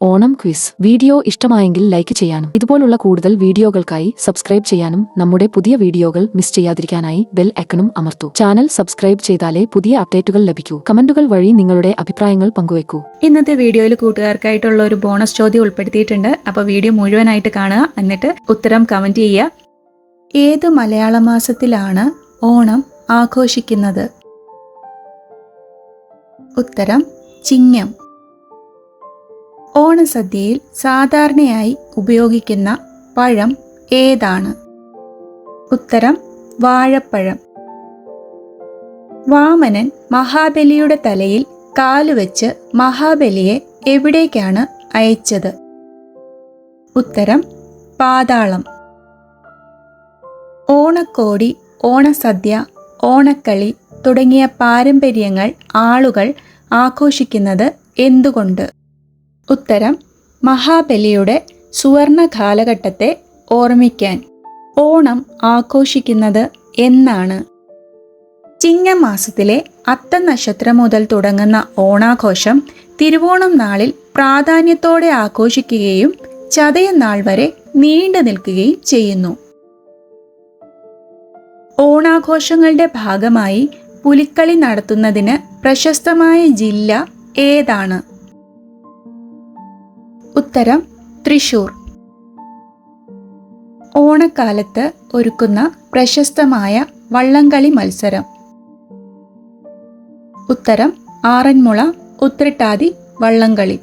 Onam quiz video ഇഷ്ടമായെങ്കിൽ like ചെയ്യാനും ഇതുപോലുള്ള കൂടുതൽ വീഡിയോകൾക്കായി സബ്സ്ക്രൈബ് ചെയ്യാനും നമ്മുടെ പുതിയ വീഡിയോകൾ മിസ് ചെയ്യാതിരിക്കാനായി ബെൽ ഐക്കണും അമർത്തൂ. ചാനൽ സബ്സ്ക്രൈബ് ചെയ്താലേ പുതിയ അപ്ഡേറ്റുകൾ ലഭിക്കൂ. കമന്റുകൾ വഴി നിങ്ങളുടെ അഭിപ്രായങ്ങൾ പങ്കുവെക്കൂ. ഇന്നത്തെ വീഡിയോയിൽ കൂട്ടുകാർക്കായിട്ടുള്ള ഒരു ബോണസ് ചോദ്യം ഉൾപ്പെടുത്തിയിട്ടുണ്ട്. അപ്പോൾ വീഡിയോ മുഴുവനായിട്ട് കാണുക, എന്നിട്ട് ഉത്തരം കമന്റ് ചെയ്യുക. ഏത് മലയാള മാസത്തിലാണ് ഓണം ആഘോഷിക്കുന്നത്? ഉത്തരം ചിങ്ങം. ഓണസദ്യയിൽ സാധാരണയായി ഉപയോഗിക്കുന്ന പഴം ഏതാണ്? ഉത്തരം വാഴപ്പഴം. വാമനൻ മഹാബലിയുടെ തലയിൽ കാലുവെച്ച് മഹാബലിയെ എവിടേക്കാണ് അയച്ചത്? ഉത്തരം പാതാളം. ഓണക്കോടി, ഓണസദ്യ, ഓണക്കളി തുടങ്ങിയ പാരമ്പര്യങ്ങൾ ആളുകൾ ആഘോഷിക്കുന്നത് എന്തുകൊണ്ട്? ഉത്തരം മഹാബലിയുടെ സുവർണ കാലഘട്ടത്തെ ഓർമ്മിക്കാൻ. ഓണം ആഘോഷിക്കുന്നത് എന്നാണ്? ചിങ്ങമാസത്തിലെ അത്തം നക്ഷത്രം മുതൽ തുടങ്ങുന്ന ഓണാഘോഷം തിരുവോണം നാളിൽ പ്രാധാന്യത്തോടെ ആഘോഷിക്കുകയും ചതയം നാൾ വരെ നീണ്ടു നിൽക്കുകയും ചെയ്യുന്നു. ഓണാഘോഷങ്ങളുടെ ഭാഗമായി പുലിക്കളി നടത്തുന്നതിന് പ്രശസ്തമായ ജില്ല ഏതാണ്? ഉത്തരം തൃശൂർ. ഓണക്കാലത്ത് ഒരുക്കുന്ന പ്രശസ്തമായ വള്ളംകളി മത്സരം? ഉത്തരം ആറന്മുള ഉത്രട്ടാതി വള്ളംകളി.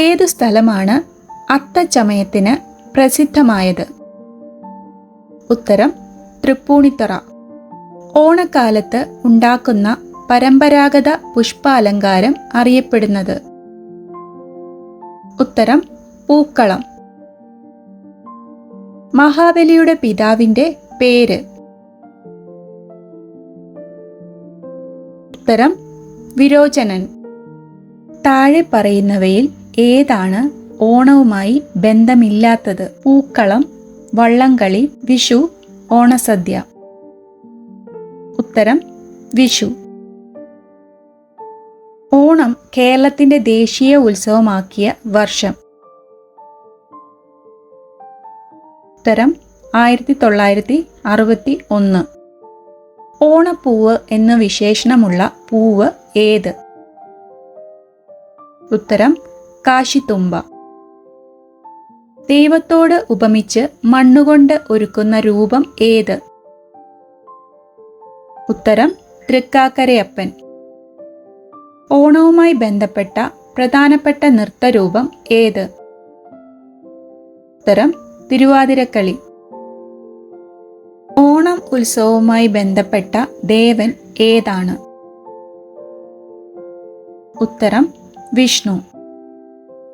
ഏതു സ്ഥലമാണ് അത്തച്ചമയത്തിന് പ്രസിദ്ധമായത്? ഉത്തരം തൃപ്പൂണിത്തുറ. ഓണക്കാലത്ത് ഉണ്ടാക്കുന്ന പരമ്പരാഗത പുഷ്പാലങ്കാരം അറിയപ്പെടുന്നത്? ഉത്തരം പൂക്കളം. മഹാബലിയുടെ പിതാവിന്റെ പേര്? ഉത്തരം വിരോചനൻ. താഴെ പറയുന്നവയിൽ ഏതാണ് ഓണവുമായി ബന്ധമില്ലാത്തത്? പൂക്കളം, വള്ളംകളി, വിഷു, ഓണസദ്യ. ഉത്തരം വിഷു. ഓണം കേരളത്തിന്റെ ദേശീയ ഉത്സവമാക്കിയ വർഷം? ഉത്തരം 1961. ഓണപ്പൂവ് എന്ന വിശേഷണമുള്ള പൂവ് ഏത്? ഉത്തരം കാശിത്തുമ്പ. ദൈവത്തോട് ഉപമിച്ച് മണ്ണുകൊണ്ട് ഒരുക്കുന്ന രൂപം ഏത്? ഉത്തരം തൃക്കാക്കരയപ്പൻ. ഓണവുമായി ബന്ധപ്പെട്ട പ്രധാനപ്പെട്ട നൃത്തരൂപം ഏത്? ഉത്തരം തിരുവാതിരക്കളി. ഓണം ഉത്സവവുമായി ബന്ധപ്പെട്ട ദേവൻ ഏതാണ്? ഉത്തരം വിഷ്ണു.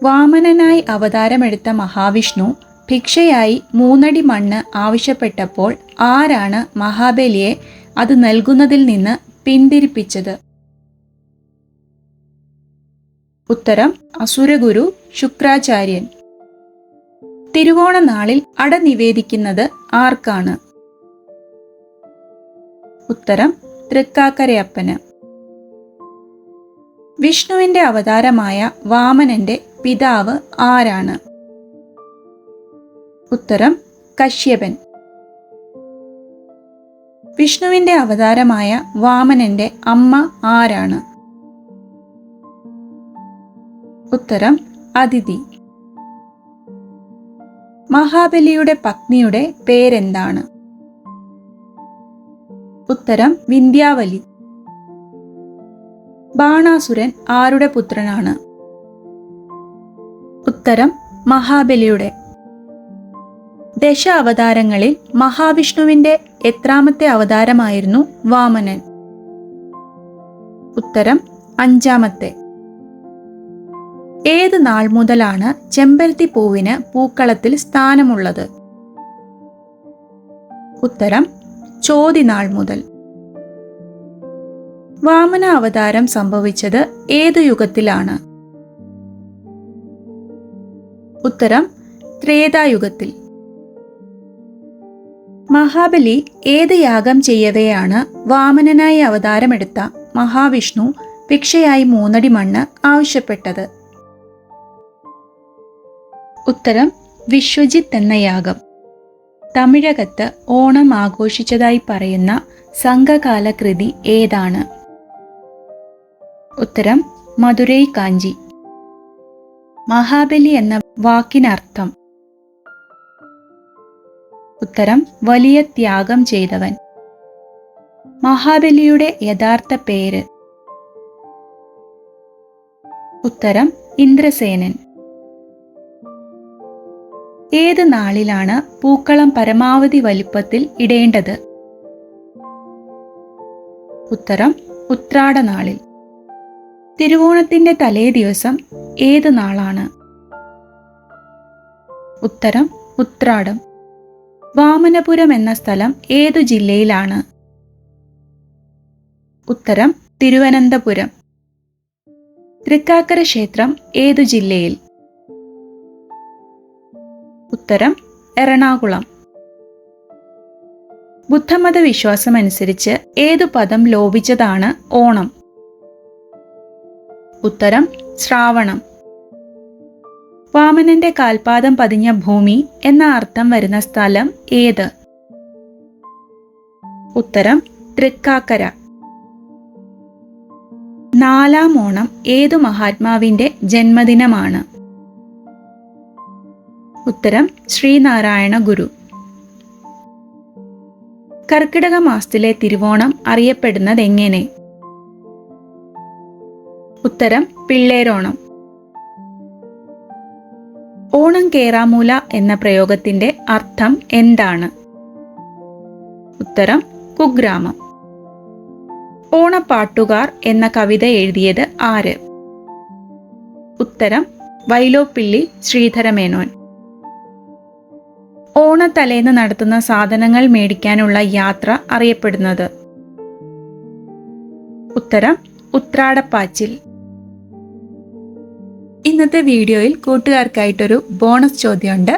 വാമനനായി അവതാരമെടുത്ത മഹാവിഷ്ണു ഭിക്ഷയായി 3 അടി മണ്ണ് ആവശ്യപ്പെട്ടപ്പോൾ ആരാണ് മഹാബലിയെ അത് നൽകുന്നതിൽ നിന്ന് പിന്തിരിപ്പിച്ചത്? ഉത്തരം അസുരഗുരു ശുക്രാചാര്യൻ. തിരുവോണ നാളിൽ അട നിവേദിക്കുന്നത് ആർക്കാണ്? ഉത്തരം തൃക്കാക്കരയപ്പന്. വിഷ്ണുവിന്റെ അവതാരമായ വാമനന്റെ പിതാവ് ആരാണ്? ഉത്തരം കശ്യപൻ. വിഷ്ണുവിന്റെ അവതാരമായ വാമനന്റെ അമ്മ ആരാണ്? ഉത്തരം അദിതി. മഹാബലിയുടെ പത്നിയുടെ പേരെന്താണ്? ഉത്തരം വിന്ധ്യാവലി. ബാണാസുരൻ ആരുടെ പുത്രനാണ്? ഉത്തരം മഹാബലിയുടെ. ദശ അവതാരങ്ങളിൽ മഹാവിഷ്ണുവിന്റെ എത്രാമത്തെ അവതാരമായിരുന്നു വാമനൻ? ഉത്തരം 5ാമത്തെ. ഏത് നാൾ മുതലാണ് ചെമ്പരത്തി പൂവിന് പൂക്കളത്തിൽ സ്ഥാനമുള്ളത്? ഉത്തരം ചോതി നാൾ മുതൽ. വാമന അവതാരം സംഭവിച്ചത് ഏതു യുഗത്തിലാണ്? ഉത്തരം ത്രേതായുഗത്തിൽ. മഹാബലി ഏത് യാഗം ചെയ്യവെയാണ് വാമനനായി അവതാരമെടുത്ത മഹാവിഷ്ണു ഭിക്ഷയായി 3 അടി മണ്ണ് ആവശ്യപ്പെട്ടത്? ഉത്തരം വിശ്വജിത്ത് എന്ന യാഗം. തമിഴകത്ത് ഓണം ആഘോഷിച്ചതായി പറയുന്ന സംഘകാല കൃതി ഏതാണ്? ഉത്തരം മധുരൈ കാഞ്ചി. മഹാബലി എന്ന വാക്കിനർത്ഥം? ഉത്തരം വലിയ ത്യാഗം ചെയ്തവൻ. മഹാബലിയുടെ യഥാർത്ഥ പേര്? ഉത്തരം ഇന്ദ്രസേനൻ. ഏത് നാളിലാണ് പൂക്കളം പരമാവധി വലിപ്പത്തിൽ ഇടേണ്ടത്? ഉത്തരം ഉത്രാട നാളിൽ. തിരുവോണത്തിന്റെ തലേ ദിവസം ഏത് നാളാണ്? ഉത്തരം ഉത്രാടം. വാമനപുരം എന്ന സ്ഥലം ഏതു ജില്ലയിലാണ്? ഉത്തരം തിരുവനന്തപുരം. തൃക്കാക്കര ക്ഷേത്രം ഏതു ജില്ലയിൽ? ഉത്തരം എറണാകുളം. ബുദ്ധമത വിശ്വാസമനുസരിച്ച് ഏതു പദം ലോപിച്ചതാണ് ഓണം? ഉത്തരം ശ്രാവണം. വാമനന്റെ കാൽപാദം പതിഞ്ഞ ഭൂമി എന്ന അർത്ഥം വരുന്ന സ്ഥലം ഏത്? ഉത്തരം തൃക്കാക്കര. നാലാം ഓണം ഏതു മഹാത്മാവിന്റെ ജന്മദിനമാണ്? ഉത്തരം ശ്രീനാരായണ ഗുരു. കർക്കിടക മാസത്തിലെ തിരുവോണം അറിയപ്പെടുന്നത് എങ്ങനെ? ഉത്തരം പിള്ളേരോണം. ഓണം കേറാമൂല എന്ന പ്രയോഗത്തിന്റെ അർത്ഥം എന്താണ്? ഉത്തരം കുഗ്രാമം. ഓണപ്പാട്ടുകാർ എന്ന കവിത എഴുതിയത് ആര്? ഉത്തരം വൈലോപ്പിള്ളി ശ്രീധരമേനോൻ. ഓണത്തലേന്ന് നടത്തുന്ന സാധനങ്ങൾ മേടിക്കാനുള്ള യാത്ര അറിയപ്പെടുന്നത്? ഉത്തരം ഉത്രാടപ്പാച്ചിൽ. ഇന്നത്തെ വീഡിയോയിൽ കൂട്ടുകാർക്കായിട്ടൊരു ബോണസ് ചോദ്യമുണ്ട്.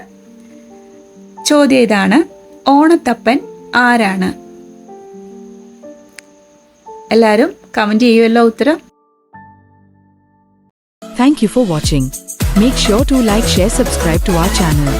ചോദ്യം ഇതാണ്: ഓണത്തപ്പൻ ആരാണ്? എല്ലാവരും കമന്റ് ചെയ്യുമല്ലോ ഉത്തരം. Thank you for watching. Make sure to like, share, subscribe to our channel.